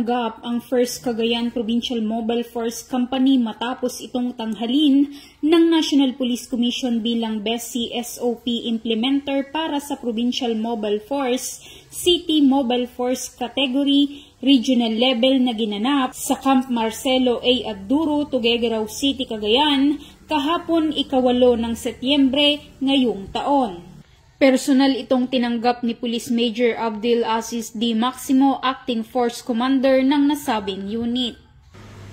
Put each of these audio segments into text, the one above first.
tinanggap ang 1st Cagayan Provincial Mobile Force Company matapos itong tanghalin ng National Police Commission bilang Best CSOP Implementer para sa Provincial Mobile Force, City Mobile Force Category, Regional Level na ginanap sa Camp Marcelo A. Agduro, Tuguegarao City, Cagayan, kahapon ika-8 ng Setyembre ngayong taon. Personal itong tinanggap ni Police Major Abdel Aziz D. Maximo, Acting Force Commander ng nasabing unit.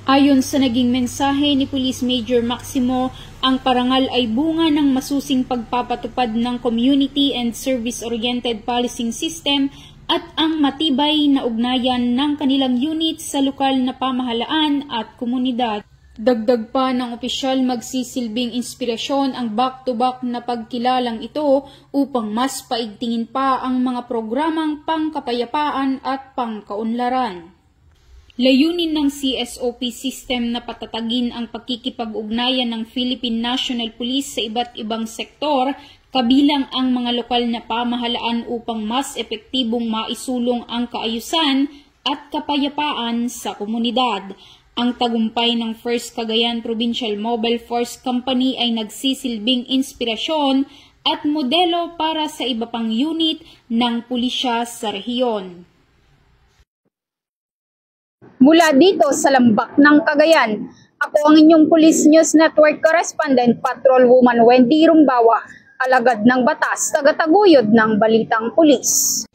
Ayon sa naging mensahe ni Police Major Maximo, ang parangal ay bunga ng masusing pagpapatupad ng Community and Service-Oriented Policing System at ang matibay na ugnayan ng kanilang unit sa lokal na pamahalaan at komunidad. Dagdag pa ng opisyal, magsisilbing inspirasyon ang back-to-back na pagkilalang ito upang mas paigtingin pa ang mga programang pangkapayapaan at pangkaunlaran. Layunin ng CSOP system na patatagin ang pakikipag-ugnayan ng Philippine National Police sa iba't ibang sektor, kabilang ang mga lokal na pamahalaan upang mas epektibong maisulong ang kaayusan at kapayapaan sa komunidad. Ang tagumpay ng 1st Cagayan Provincial Mobile Force Company ay nagsisilbing inspirasyon at modelo para sa iba pang unit ng pulisya sa rehiyon. Mula dito sa Lambak ng Cagayan, ako ang inyong Police News Network Correspondent Patrolwoman Wendy Rumbawa, alagad ng batas, tagataguyod ng Balitang Pulis.